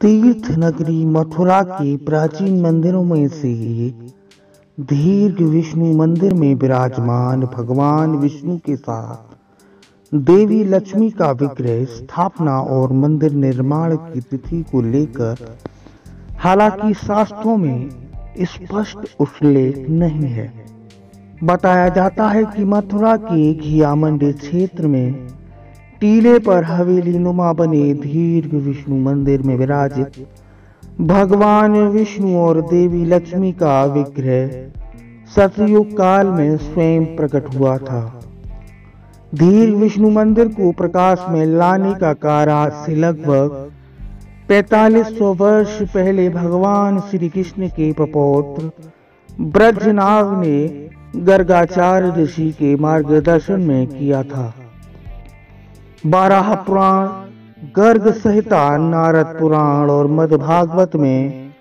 तीर्थ नगरी मथुरा के प्राचीन मंदिरों में से एक दीर्घ विष्णु मंदिर में विराजमान भगवान विष्णु के साथ देवी लक्ष्मी का विग्रह स्थापना और मंदिर निर्माण की तिथि को लेकर हालांकि शास्त्रों में स्पष्ट उल्लेख नहीं है। बताया जाता है कि मथुरा के घियामंडी क्षेत्र में टीले पर हवेली नुमा बने दीर्घ विष्णु मंदिर में विराजित भगवान विष्णु और देवी लक्ष्मी का विग्रह सतयुग काल में स्वयं प्रकट हुआ था। दीर्घ विष्णु मंदिर को प्रकाश में लाने का कार्य आज से लगभग 4500 वर्ष पहले भगवान श्री कृष्ण के प्रपौत्र ब्रजनाग ने गर्गाचार्य ऋषि के मार्गदर्शन में किया था। 12 पुराण, गर्ग संहिता, नारद पुराण और मध्य भागवत में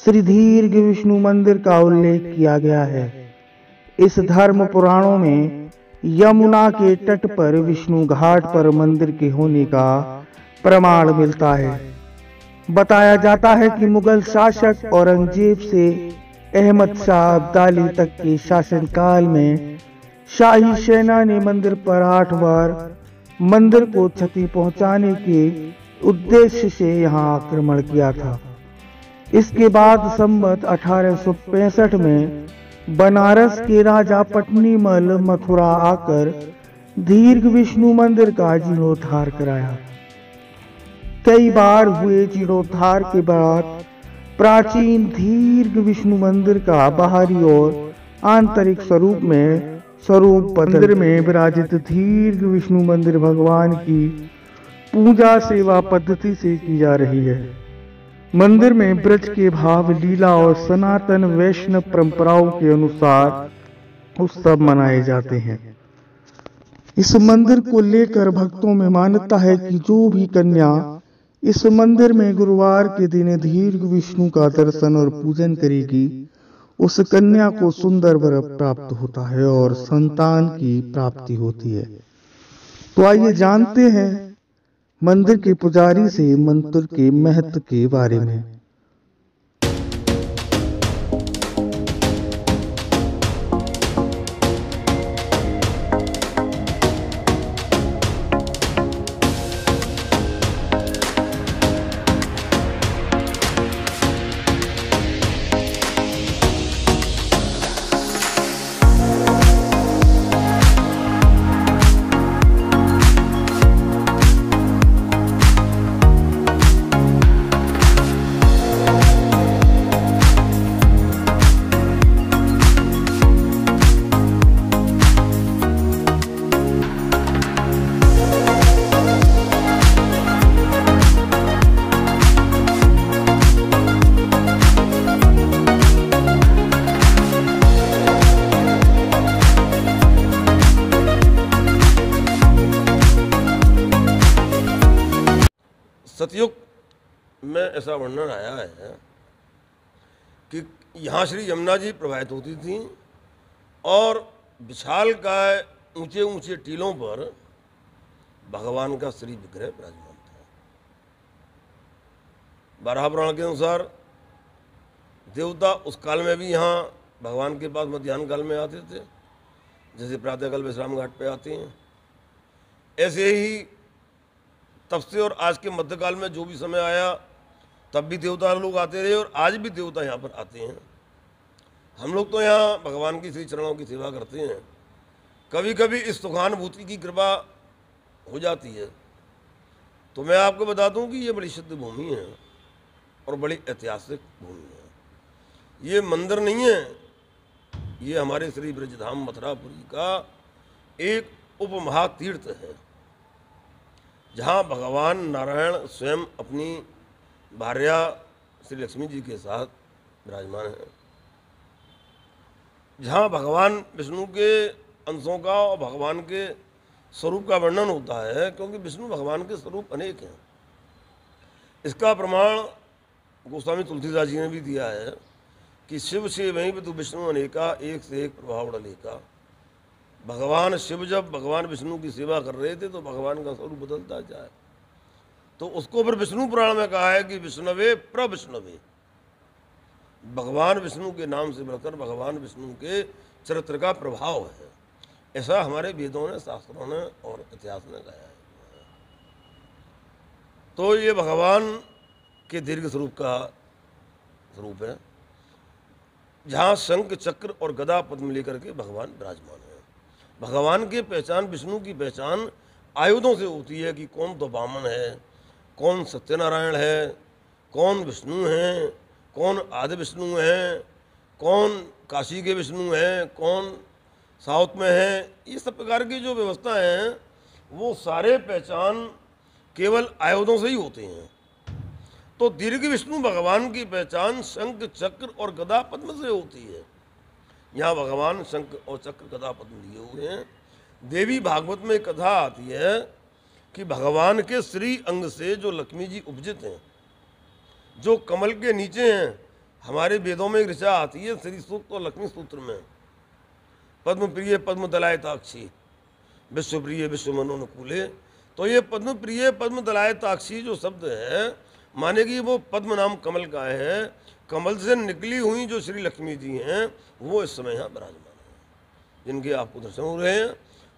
श्री दीर्घ विष्णु मंदिर का उल्लेख किया गया है। इस धर्म पुराणों में यमुना के तट पर विष्णु घाट पर मंदिर के होने का प्रमाण मिलता है। बताया जाता है कि मुगल शासक औरंगजेब से अहमद शाह अब्दाली तक के शासनकाल में शाही सेना ने मंदिर पर 8 बार मंदिर को क्षति पहुंचाने के उद्देश्य से यहां आक्रमण किया था। इसके बाद संवत 1865 में बनारस के राजा पटनीमल मथुरा आकर दीर्घ विष्णु मंदिर का जीर्णोद्धार कराया। कई बार हुए जीर्णोद्धार के बाद प्राचीन दीर्घ विष्णु मंदिर का बाहरी और आंतरिक स्वरूप मंदिर में विराजित दीर्घ विष्णु मंदिर भगवान की पूजा सेवा पद्धति से की जा रही है। मंदिर में ब्रज के भाव, लीला और सनातन वैष्णव परंपराओं के अनुसार उत्सव मनाए जाते हैं। इस मंदिर को लेकर भक्तों में मान्यता है कि जो भी कन्या इस मंदिर में गुरुवार के दिन दीर्घ विष्णु का दर्शन और पूजन करेगी, उस कन्या को सुंदर वर प्राप्त होता है और संतान की प्राप्ति होती है। तो आइए जानते हैं मंदिर के पुजारी से मंदिर के महत्व के बारे में। सतयुग में ऐसा वर्णन आया है कि यहाँ श्री यमुना जी प्रवाहित होती थी और विशालकाय ऊंचे ऊंचे टीलों पर भगवान का श्री विग्रह विराजमान था। 12 पुराण के अनुसार देवता उस काल में भी यहाँ भगवान के पास मध्याह्न काल में आते थे, जैसे प्रातःकाल विश्राम घाट पे आते हैं। ऐसे ही तब से और आज के मध्यकाल में जो भी समय आया तब भी देवता लोग आते रहे और आज भी देवता यहाँ पर आते हैं। हम लोग तो यहाँ भगवान की श्री चरणों की सेवा करते हैं। कभी कभी इस सुखानुभूति की कृपा हो जाती है। तो मैं आपको बता दूं कि ये बड़ी शुद्ध भूमि है और बड़ी ऐतिहासिक भूमि है। ये मंदिर नहीं है, ये हमारे श्री ब्रजधाम मथुरापुरी का एक उपमहातीर्थ है, जहाँ भगवान नारायण स्वयं अपनी भार्या श्री लक्ष्मी जी के साथ विराजमान है, जहाँ भगवान विष्णु के अंशों का और भगवान के स्वरूप का वर्णन होता है, क्योंकि विष्णु भगवान के स्वरूप अनेक हैं। इसका प्रमाण गोस्वामी तुलसीदास जी ने भी दिया है कि शिव से वहीं पे तो विष्णु अनेका, एक से एक प्रभाव डलेका। भगवान शिव जब भगवान विष्णु की सेवा कर रहे थे तो भगवान का स्वरूप बदलता जाए। तो तो उसको फिर विष्णु पुराण में कहा है कि विष्णवे प्रविष्णवे, भगवान विष्णु के नाम से बढ़कर भगवान विष्णु के चरित्र का प्रभाव है। ऐसा हमारे वेदों ने, शास्त्रों ने और इतिहास ने कहा है। तो ये भगवान के दीर्घ स्वरूप का स्वरूप है, जहाँ शंख चक्र और गदा पद्म लेकर के भगवान विराजमान है। भगवान की पहचान, विष्णु की पहचान आयुधों से होती है कि कौन तो वामन है, कौन सत्यनारायण है, कौन विष्णु हैं, कौन आदि विष्णु हैं, कौन काशी के विष्णु हैं, कौन साउथ में है। ये सब प्रकार की जो व्यवस्था है वो सारे पहचान केवल आयुधों से ही होते हैं। तो दीर्घ विष्णु भगवान की पहचान शंख चक्र और गदा पद्म से होती है। यहाँ भगवान शंख और चक्र गदा पद्म लिए हुए हैं। देवी भागवत में कथा आती है कि भगवान के श्री अंग से जो लक्ष्मी जी उपजित हैं, जो कमल के नीचे हैं, हमारे वेदों में एक ऋचा आती है श्री सूक्त और लक्ष्मी सूत्र में, पद्म प्रिय पद्म दलायताक्षी विश्व प्रिय विश्व मनोनुकूले। तो ये पद्म प्रिय पद्म दलायताक्षी जो शब्द है, माने कि वो पद्म नाम कमल का है। कमल से निकली हुई जो श्री लक्ष्मी जी हैं वो इस समय यहाँ विराजमान हैं, जिनके आपको दर्शन हो रहे हैं।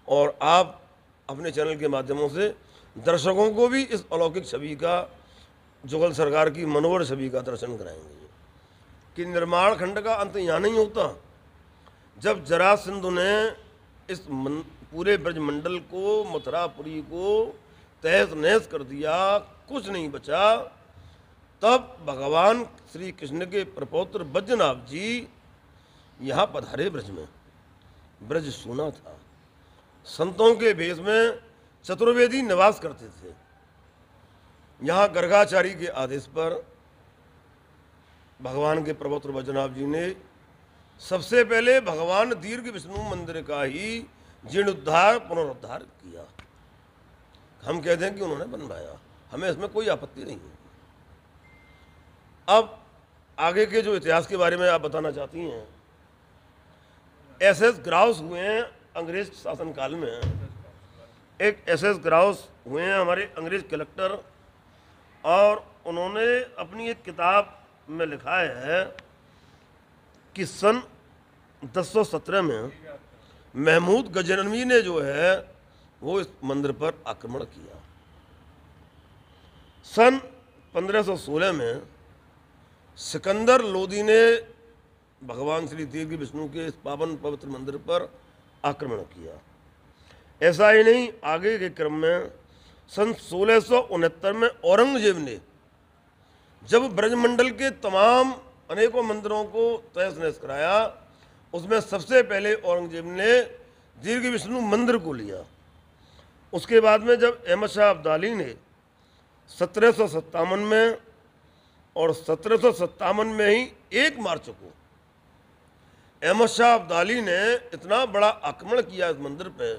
और आप अपने चैनल के माध्यमों से दर्शकों को भी इस अलौकिक छवि का, जुगल सरकार की मनोहर छवि का दर्शन कराएंगे कि निर्माण खंड का अंत यहाँ नहीं होता। जब जरासंध ने इस पूरे ब्रजमंडल को, मथुरापुरी को तहस नहस कर दिया, कुछ नहीं बचा, तब भगवान श्री कृष्ण के प्रपौत्र बैजनाथ जी यहाँ पधारे ब्रज में। ब्रज सूना था, संतों के भेष में चतुर्वेदी निवास करते थे। यहाँ गर्गाचारी के आदेश पर भगवान के प्रपौत्र बैजनाथ जी ने सबसे पहले भगवान दीर्घ विष्णु मंदिर का ही जीर्णोद्धार पुनरुद्धार किया। हम कहते हैं कि उन्होंने बनवाया, हमें इसमें कोई आपत्ति नहीं है। अब आगे के जो इतिहास के बारे में आप बताना चाहती हैं, एसएस ग्राउस हुए हैं अंग्रेज शासनकाल में। एक एसएस ग्राउस हुए हैं हमारे अंग्रेज कलेक्टर, और उन्होंने अपनी एक किताब में लिखा है कि सन 1017 में महमूद गजनवी ने जो है वो इस मंदिर पर आक्रमण किया। सन 1516 में सिकंदर लोदी ने भगवान श्री दीर्घ विष्णु के इस पावन पवित्र मंदिर पर आक्रमण किया। ऐसा ही नहीं, आगे के क्रम में सन 1669 में औरंगजेब ने जब ब्रजमंडल के तमाम अनेकों मंदिरों को तहस नहस कराया, उसमें सबसे पहले औरंगजेब ने दीर्घ विष्णु मंदिर को लिया। उसके बाद में जब अहमद शाह अब्दाली ने 1757 में और 1757 में ही 1 मार्च को अहमद शाह अब्दाली ने इतना बड़ा आक्रमण किया इस मंदिर पे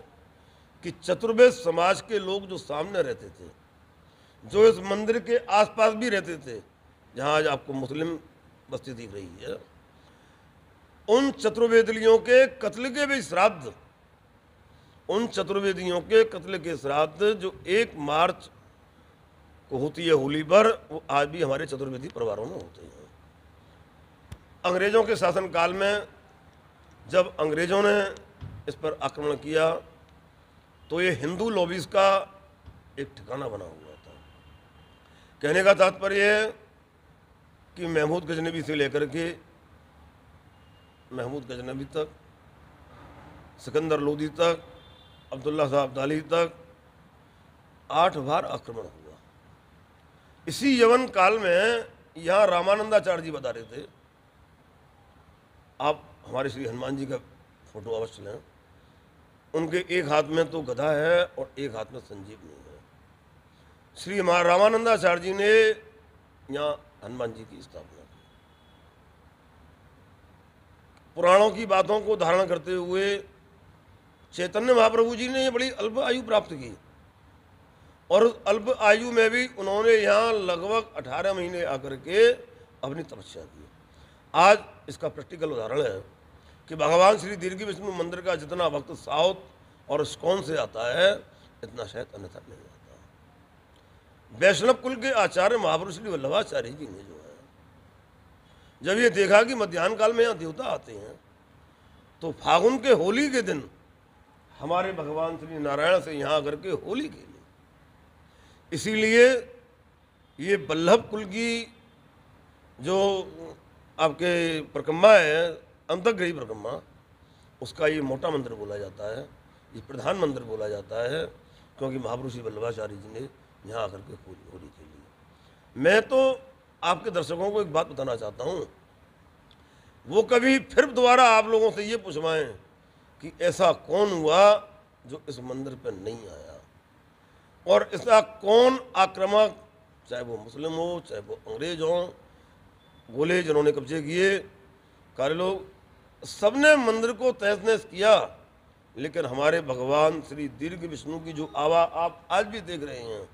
कि चतुर्वेद समाज के लोग जो सामने रहते थे, जो इस मंदिर के आसपास भी रहते थे, जहाँ आज आपको मुस्लिम बस्ती दिख रही है, उन चतुर्वेदियों के कत्ल के भी श्राद्ध, उन चतुर्वेदियों के कत्ल के श्राद्ध जो 1 मार्च को होती है होली पर, वो आज भी हमारे चतुर्वेदी परिवारों में होते हैं। अंग्रेजों के शासनकाल में जब अंग्रेजों ने इस पर आक्रमण किया तो ये हिंदू लॉबीज का एक ठिकाना बना हुआ था। कहने का तात्पर्य है कि महमूद गजनवी से लेकर के महमूद गजनवी तक, सिकंदर लोदी तक, अब्दुल्ला साहब अब्दाली तक 8 बार आक्रमण हुआ। इसी यवन काल में यहाँ रामानंदाचार्य जी बता रहे थे, आप हमारे श्री हनुमान जी का फोटो अवश्य लें, उनके एक हाथ में तो गदा है और एक हाथ में संजीवनी है। श्री रामानंदाचार्य जी ने यहाँ हनुमान जी की स्थापना की। पुराणों की बातों को धारण करते हुए चैतन्य महाप्रभु जी ने ये बड़ी अल्प आयु प्राप्त की, और उस अल्प आयु में भी उन्होंने यहाँ लगभग 18 महीने आकर के अपनी तपस्या की। आज इसका प्रैक्टिकल उदाहरण है कि भगवान श्री दीर्घ विष्णु मंदिर का जितना भक्त साउथ और इस्कॉन से आता है, इतना शायद अन्यथा नहीं आता। वैष्णव कुल के आचार्य महापुरुष श्री वल्लभाचार्य जी ने जो है, जब ये देखा कि मध्याह्न काल में यहाँ देवता आते हैं, तो फागुन के होली के दिन हमारे भगवान श्री नारायण से यहाँ आकर के होली खेली। इसीलिए ये वल्लभ कुल की जो आपके परिक्रमा है, अंतर्ग्रही परिक्रमा, उसका ये मोटा मंदिर बोला जाता है, ये प्रधान मंदिर बोला जाता है, क्योंकि महापुरुष श्री वल्लभाचार्य जी ने यहाँ आकर के होली खेली। मैं तो आपके दर्शकों को एक बात बताना चाहता हूँ, वो कभी फिर दोबारा आप लोगों से ये पूछवाएं कि ऐसा कौन हुआ जो इस मंदिर पर नहीं आया, और इसका कौन आक्रामक, चाहे वो मुस्लिम हो, चाहे वो अंग्रेज हों, गोले जिन्होंने कब्जे किए, कार्य लोग, सबने मंदिर को तहस नहस किया। लेकिन हमारे भगवान श्री दीर्घ विष्णु की जो आभा आप आज भी देख रहे हैं,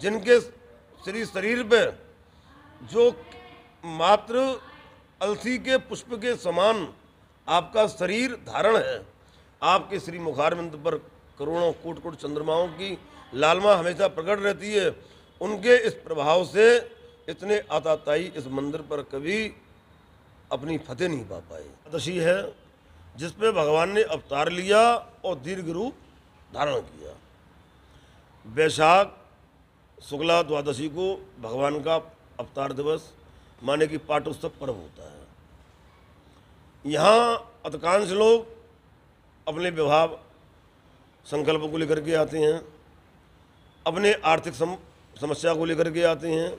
जिनके श्री शरीर पे जो मात्र अलसी के पुष्प के समान आपका शरीर धारण है, आपके श्री मुखारविंद पर करोड़ों कोट कोट चंद्रमाओं की लालमा हमेशा प्रकट रहती है, उनके इस प्रभाव से इतने आताताई इस मंदिर पर कभी अपनी फतेह नहीं पा पाए। एकादशी है जिस पे भगवान ने अवतार लिया और दीर्घ रूप धारण किया। वैशाख शुक्ला द्वादशी को भगवान का अवतार दिवस माने कि पाठोत्सव पर्व होता है। यहाँ अधिकांश लोग अपने विवाह संकल्प को लेकर के आते हैं, अपने आर्थिक समस्या को लेकर के आते हैं,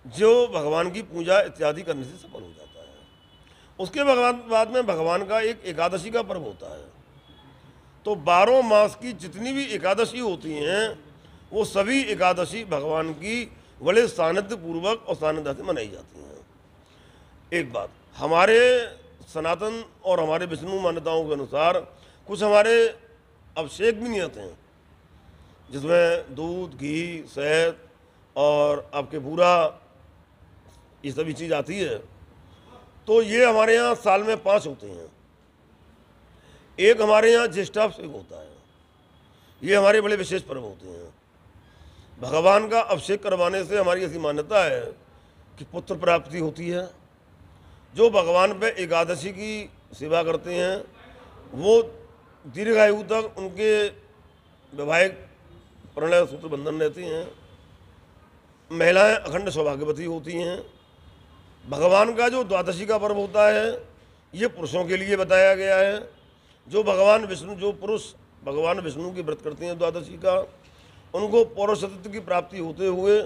जो भगवान की पूजा इत्यादि करने से सफल हो जाता है। उसके बाद में भगवान का एक एकादशी का पर्व होता है। तो 12 मास की जितनी भी एकादशी होती हैं, वो सभी एकादशी भगवान की बड़े सानिध्य पूर्वक और सानिध्य से मनाई जाती हैं। एक बात, हमारे सनातन और हमारे विष्णु मान्यताओं के अनुसार कुछ हमारे अभिषेक भी नियत हैं, जिसमें दूध, घी, शहद और आपके बूरा, ये सभी चीज़ आती है। तो ये हमारे यहाँ साल में 5 होते हैं। एक हमारे यहाँ ज्येष्ठाभिषेक होता है, ये हमारे बड़े विशेष पर्व होते हैं। भगवान का अभिषेक करवाने से हमारी ऐसी मान्यता है कि पुत्र प्राप्ति होती है। जो भगवान पे एकादशी की सेवा करते हैं, वो दीर्घायु तक उनके वैवाहिक प्रणय सूत्र बंधन रहते हैं। महिलाएं अखंड सौभाग्यवती होती हैं। भगवान का जो द्वादशी का पर्व होता है, ये पुरुषों के लिए बताया गया है। जो भगवान विष्णु, जो पुरुष भगवान विष्णु की व्रत करते हैं द्वादशी का, उनको पौरुषत्व की प्राप्ति होते हुए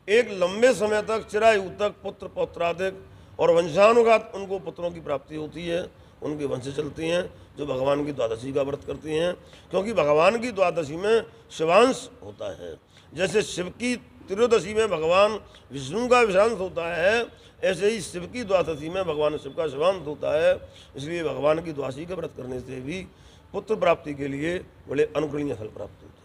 एक लंबे समय तक, चिरायु तक पुत्र पौत्राधिक और वंशानुगत उनको पुत्रों की प्राप्ति होती है, उनके वंश चलते हैं जो भगवान की द्वादशी का व्रत करते हैं। क्योंकि भगवान की द्वादशी में शिवांश होता है। जैसे शिव की त्रयोदशी में भगवान विष्णु का विषांश होता है, ऐसे ही शिव की द्वादशी में भगवान शिव का शिवांश होता है। इसलिए भगवान की द्वादशी का व्रत करने से भी पुत्र प्राप्ति के लिए बड़े अनुकरणीय फल प्राप्त होते हैं।